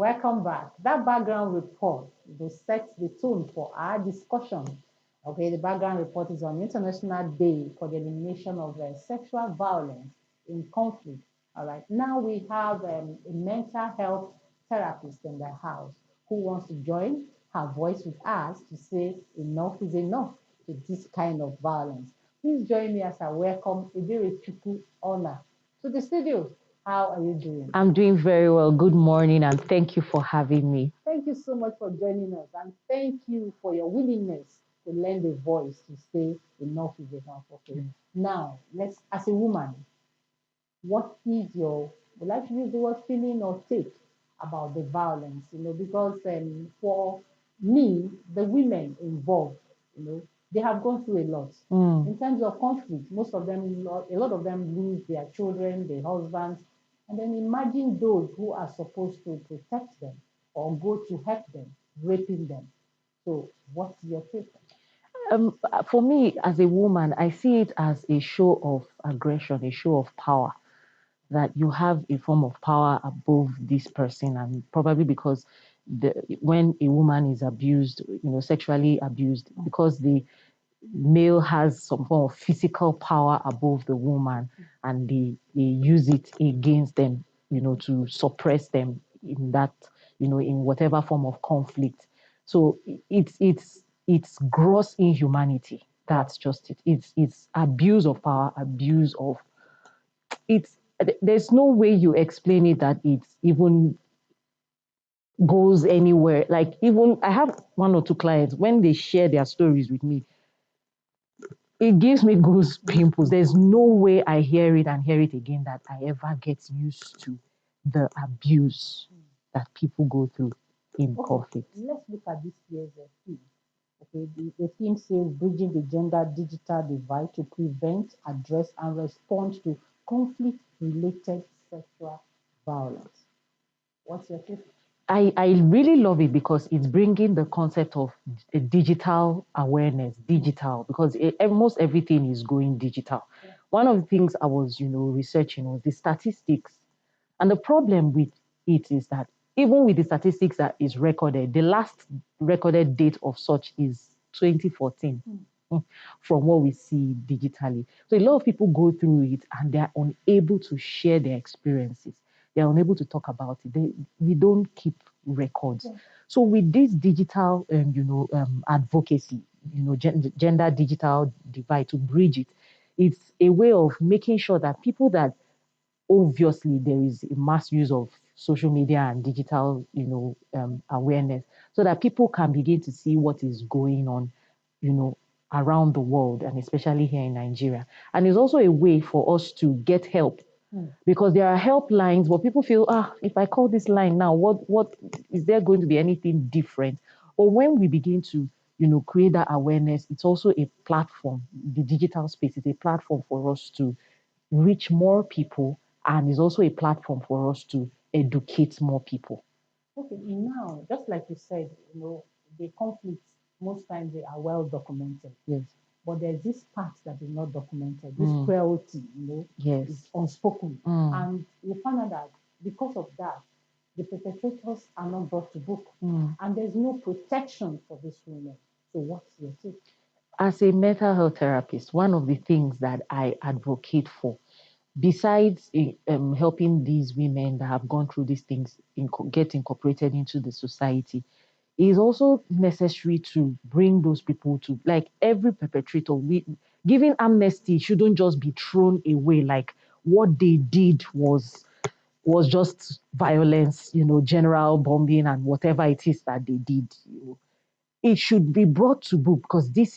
Welcome back. That background report sets the tone for our discussion. Okay, the background report is on International Day for the Elimination of Sexual Violence in Conflict. All right, now we have a mental health therapist in the house who wants to join her voice with us to say enough is enough to this kind of violence. Please join me as I welcome Idiri Chuku Ona to the studio. How are you doing? I'm doing very well. Good morning, and thank you for having me. Thank you so much for joining us, and thank you for your willingness to lend a voice to say enough is enough. Okay. Now, let's, as a woman, what is your, would like to use the word feeling or take about the violence? Because for me, the women involved, they have gone through a lot. In terms of conflict, most of them, a lot of them lose their children, their husbands, and then imagine those who are supposed to protect them or go to help them, raping them. So, what's your take? For me, as a woman, I see it as a show of aggression, a show of power, that you have a form of power above this person, and probably because when a woman is abused, sexually abused, because the male has some form of physical power above the woman, and they use it against them, to suppress them in that, in whatever form of conflict. So it's gross inhumanity. That's just it. It's abuse of power, abuse of it's. There's no way you explain it that it's even goes anywhere. Like, even I have one or two clients, when they share their stories with me, it gives me goose pimples. There's no way I hear it and hear it again that I ever get used to the abuse that people go through in conflict. Let's look at this year's theme. Okay, the theme says bridging the gender digital divide to prevent, address, and respond to conflict-related sexual violence. What's your take? I really love it because it's bringing the concept of a digital awareness, digital, because almost everything is going digital. One of the things I was, researching was the statistics. And the problem with it is that even with the statistics that is recorded, the last recorded date of such is 2014 from what we see digitally. So a lot of people go through it and they're unable to share their experiences. They're unable to talk about it. We don't keep records. Yeah. So with this digital, advocacy, gender digital divide, to bridge it, it's a way of making sure that people that obviously there is a mass use of social media and digital, awareness, so that people can begin to see what is going on, around the world, and especially here in Nigeria. And it's also a way for us to get help, because there are helplines, but people feel, if I call this line now, what is there going to be anything different? Or when we begin to, create that awareness, it's also a platform. The digital space is a platform for us to reach more people, and is also a platform for us to educate more people. Okay, now, just like you said, the conflicts, most times they are well documented. Yes. But there's this part that is not documented, this cruelty, Yes. is unspoken. And we find out that because of that, the perpetrators are not brought to book. And there's no protection for these women. So what's your take? As a mental health therapist, one of the things that I advocate for, besides helping these women that have gone through these things get incorporated into the society, is also necessary to bring those people to, like, every perpetrator. Giving amnesty shouldn't just be thrown away like what they did was just violence, general bombing and whatever it is that they did. It should be brought to book, because this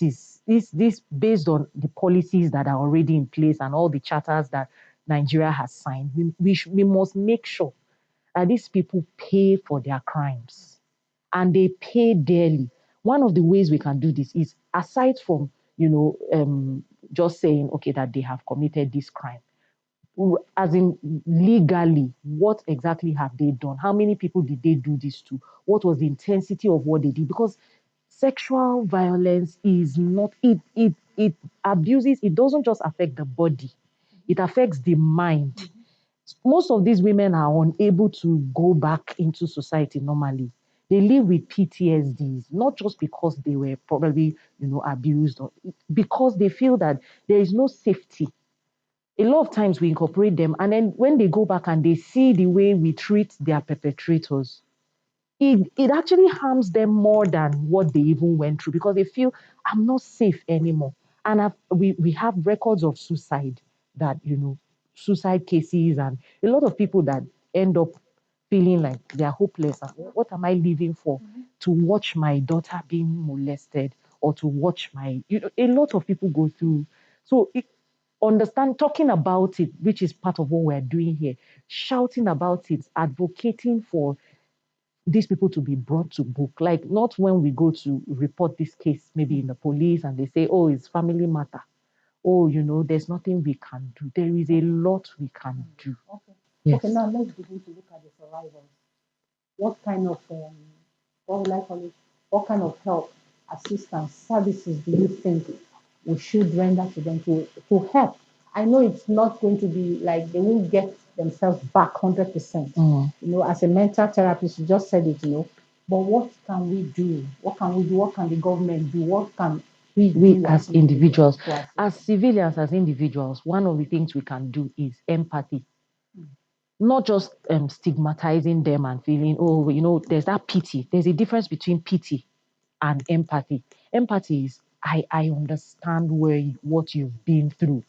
based on the policies that are already in place and all the charters that Nigeria has signed. We must make sure that these people pay for their crimes, and they pay dearly. One of the ways we can do this is, aside from just saying, okay, that they have committed this crime, as in legally, what exactly have they done? How many people did they do this to? What was the intensity of what they did? Because sexual violence is not, it abuses, it doesn't just affect the body, it affects the mind. Most of these women are unable to go back into society normally. They live with PTSDs, not just because they were probably, abused, or because they feel that there is no safety. A lot of times we incorporate them, and then when they go back and they see the way we treat their perpetrators, it actually harms them more than what they even went through, because they feel I'm not safe anymore. And we have records of suicide, that suicide cases, and a lot of people that end up feeling like they're hopeless. And what am I living for? To watch my daughter being molested, or to watch a lot of people go through. So understand, talking about it, which is part of what we're doing here, shouting about it, advocating for these people to be brought to book. Like, not when we go to report this case, maybe in the police, and they say, oh, it's family matter. Oh, there's nothing we can do. There is a lot we can do. Okay. Okay, Yes. now let's begin to look at the survivors. What kind of, what would I call it? What kind of help, assistance, services do you think we should render to them to help? I know it's not going to be like they won't get themselves back 100%. Mm. As a mental therapist, you just said it. But what can we do? What can we do? What can the government do? What can we We do as as individuals individuals, to assist as them? civilians, as individuals, one of the things we can do is empathy. Not just stigmatizing them and feeling, oh, there's that pity. There's a difference between pity and empathy. Empathy is, I understand what you've been through,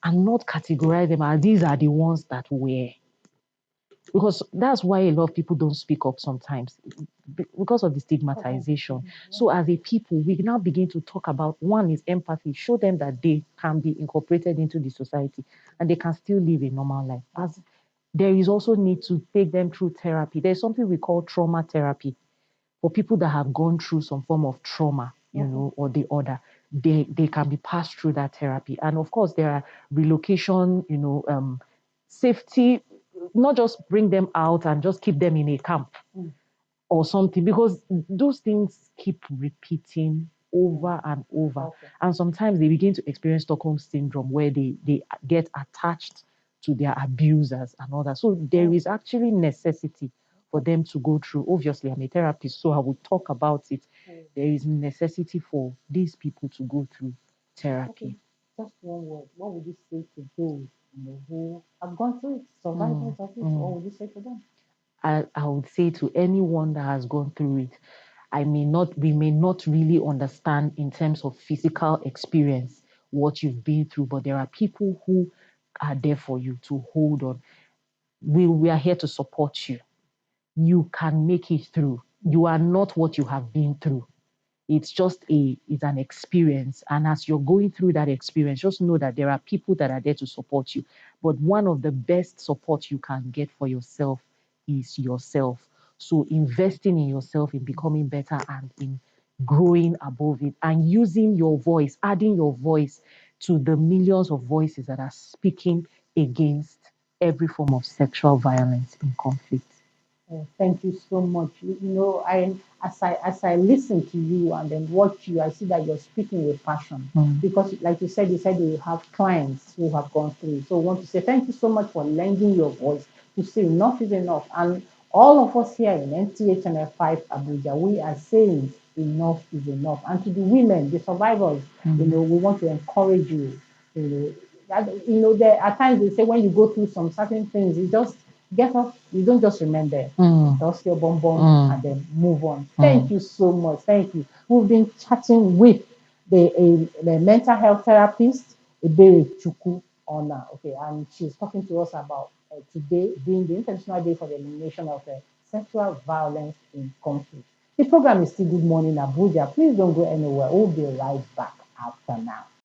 and not categorize them as these are the ones that were. Because that's why a lot of people don't speak up sometimes, because of the stigmatization. So as a people, we now begin to talk about, one is empathy, show them that they can be incorporated into the society and they can still live a normal life. As there is also need to take them through therapy. There's something we call trauma therapy for people that have gone through some form of trauma, or the other. They can be passed through that therapy. And of course, there are relocation, safety, not just bring them out and just keep them in a camp or something, because those things keep repeating over and over. Okay. And sometimes they begin to experience Stockholm syndrome, where they get attached to their abusers and all that. So there is actually necessity for them to go through. Obviously, I'm a therapist, so I will talk about it. There is necessity for these people to go through therapy. Just one word. What would you say to those who have gone through it, survivors of it? What would you say to them? I would say to anyone that has gone through it, we may not really understand in terms of physical experience what you've been through, but there are people who are there for you to hold on. We are here to support you. You can make it through. You are not what you have been through. It's an experience. And as you're going through that experience, just know that there are people that are there to support you. But one of the best support you can get for yourself is yourself. So investing in yourself, in becoming better, and in growing above it, and using your voice, adding your voice to the millions of voices that are speaking against every form of sexual violence in conflict. Thank you so much. As I listen to you and then watch you, I see that you're speaking with passion. Because, like you said you have clients who have gone through. So I want to say thank you so much for lending your voice to say enough is enough. And all of us here in NTA Channel 5 Abuja, we are saying enough is enough. And to the women, the survivors, we want to encourage you. There at times they say when you go through some certain things, you just get up, you don't just remember, dust your bum bum, and then move on. Thank you so much. Thank you. We've been chatting with the mental health therapist, Ebere Chuku Ona. Okay, and she's talking to us about today being the International Day for the Elimination of Sexual Violence in Conflict. The program is still Good Morning Abuja. Please don't go anywhere. We'll be right back after now.